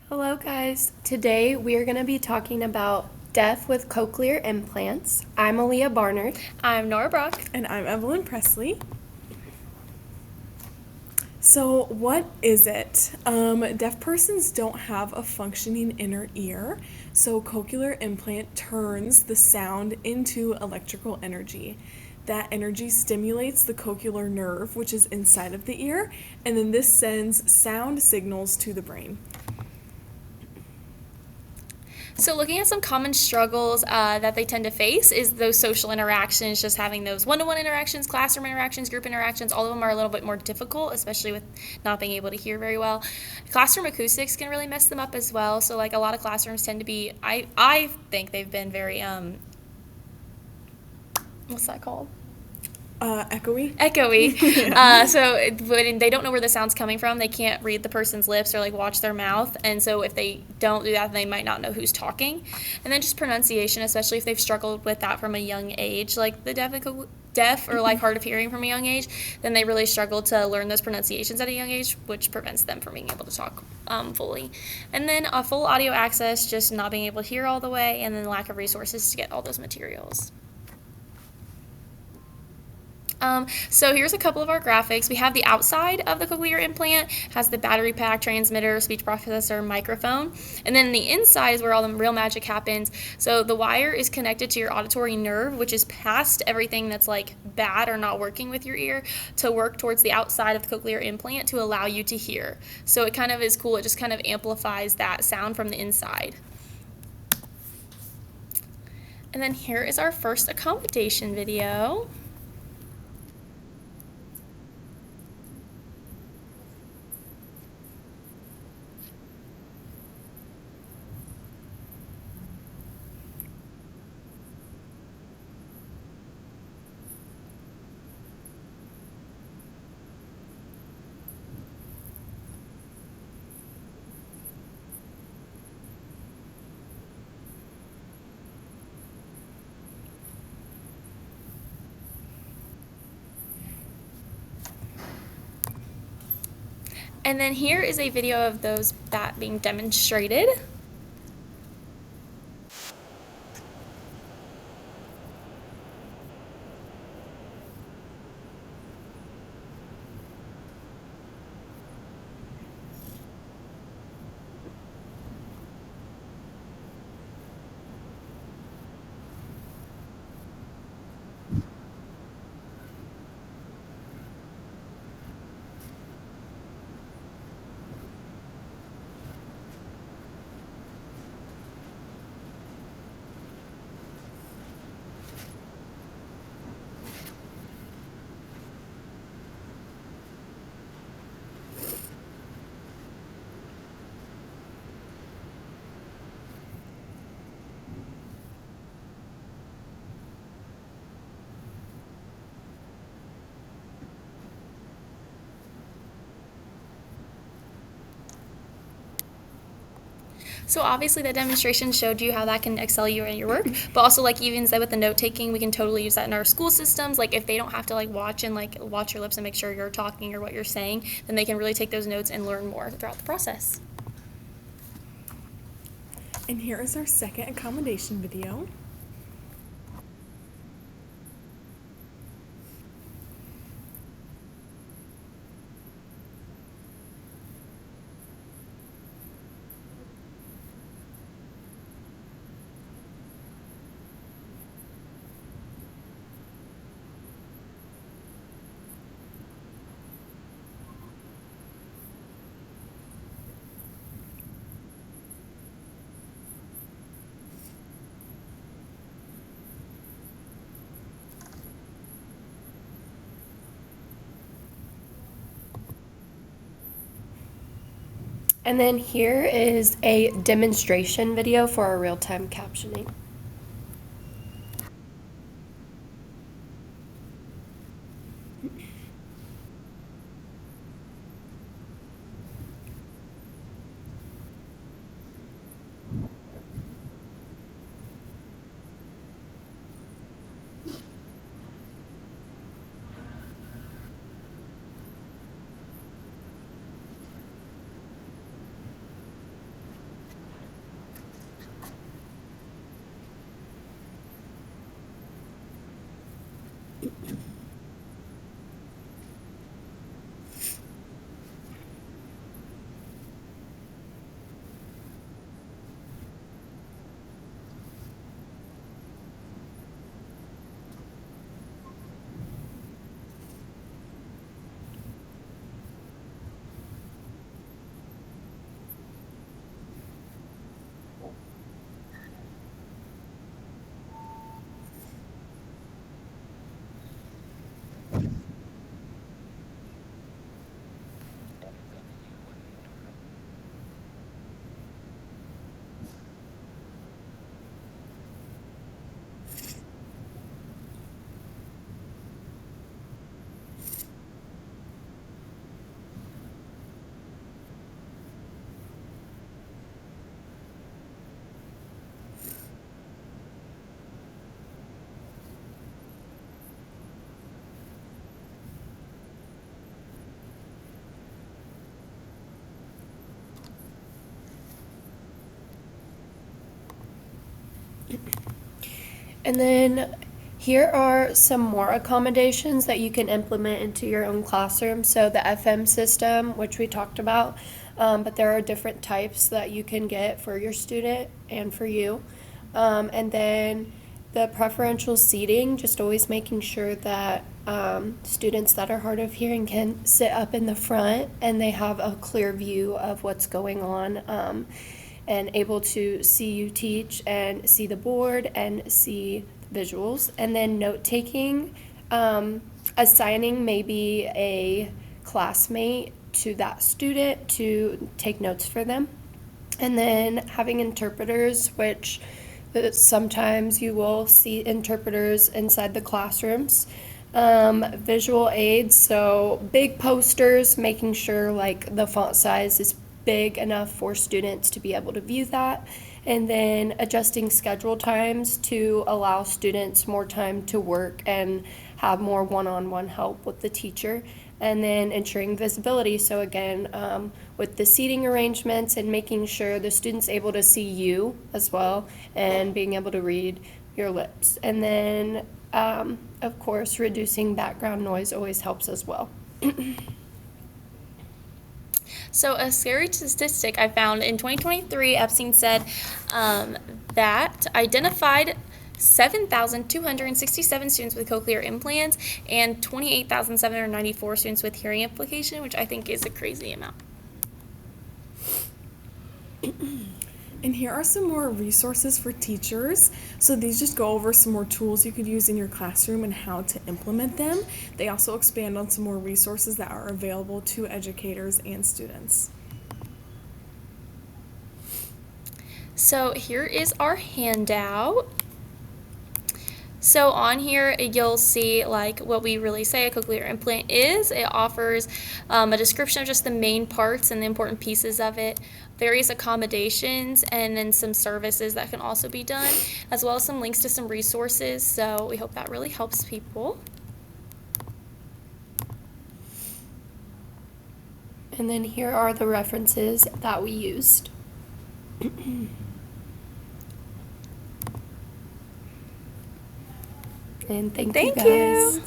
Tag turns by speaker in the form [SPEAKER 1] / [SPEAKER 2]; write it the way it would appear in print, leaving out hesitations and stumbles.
[SPEAKER 1] Hello, guys. Today we are going to be talking about deaf with cochlear implants. I'm Aaliyah Barnard.
[SPEAKER 2] I'm Nora Brock.
[SPEAKER 3] And I'm Evelyn Presley. So, what is it? Deaf persons don't have a functioning inner ear, so cochlear implant turns the sound into electrical energy. That energy stimulates the cochlear nerve, which is inside of the ear, and then this sends sound signals to the brain.
[SPEAKER 2] So, looking at some common struggles that they tend to face is those social interactions, just having those one to one interactions, classroom interactions, group interactions. All of them are a little bit more difficult, especially with not being able to hear very well. Classroom acoustics can really mess them up as well. So, like a lot of classrooms tend to be, I think they've been very, what's that called?
[SPEAKER 3] Echoey?
[SPEAKER 2] Echoey.
[SPEAKER 3] Yeah.
[SPEAKER 2] So when they don't know where the sound's coming from, they can't read the person's lips or like watch their mouth. And so if they don't do that, they might not know who's talking. And then just pronunciation, especially if they've struggled with that from a young age, like the deaf or like hard of hearing from a young age, then they really struggle to learn those pronunciations at a young age, which prevents them from being able to talk fully. And then full audio access, just not being able to hear all the way, and then lack of resources to get all those materials. So here's a couple of our graphics. We have the outside of the cochlear implant, has the battery pack, transmitter, speech processor, microphone. And then the inside is where all the real magic happens. So the wire is connected to your auditory nerve, which is past everything that's like bad or not working with your ear, to work towards the outside of the cochlear implant to allow you to hear. So it kind of is cool. It just kind of amplifies that sound from the inside. And then here is our first accommodation video. And then here is a video of that being demonstrated. So obviously that demonstration showed you how that can excel you in your work, but also like even said with the note taking, we can totally use that in our school systems. Like if they don't have to like watch your lips and make sure you're talking or what you're saying, then they can really take those notes and learn more throughout the process.
[SPEAKER 3] And here is our second accommodation video.
[SPEAKER 1] And then here is a demonstration video for our real-time captioning. And then here are some more accommodations that you can implement into your own classroom. So the FM system, which we talked about, but there are different types that you can get for your student and for you. And then the preferential seating, just always making sure that students that are hard of hearing can sit up in the front and they have a clear view of what's going on, and able to see you teach and see the board and see visuals. And then note taking, assigning maybe a classmate to that student to take notes for them. And then having interpreters, which sometimes you will see interpreters inside the classrooms. Visual aids, so big posters, making sure like the font size is big enough for students to be able to view that. And then adjusting schedule times to allow students more time to work and have more one-on-one help with the teacher. And then ensuring visibility. So again, with the seating arrangements and making sure the student's able to see you as well and being able to read your lips. And then, of course, reducing background noise always helps as well.
[SPEAKER 2] So a scary statistic I found in 2023, Epstein said that identified 7,267 students with cochlear implants and 28,794 students with hearing amplification, which I think is a crazy amount.
[SPEAKER 3] And here are some more resources for teachers. So these just go over some more tools you could use in your classroom and how to implement them. They also expand on some more resources that are available to educators and students.
[SPEAKER 2] So here is our handout. So on here, you'll see like what we really say a cochlear implant is. It offers a description of just the main parts and the important pieces of it, various accommodations, and then some services that can also be done, as well as some links to some resources. So we hope that really helps people.
[SPEAKER 1] And then here are the references that we used. And thank you
[SPEAKER 2] Thank
[SPEAKER 1] guys.
[SPEAKER 2] you.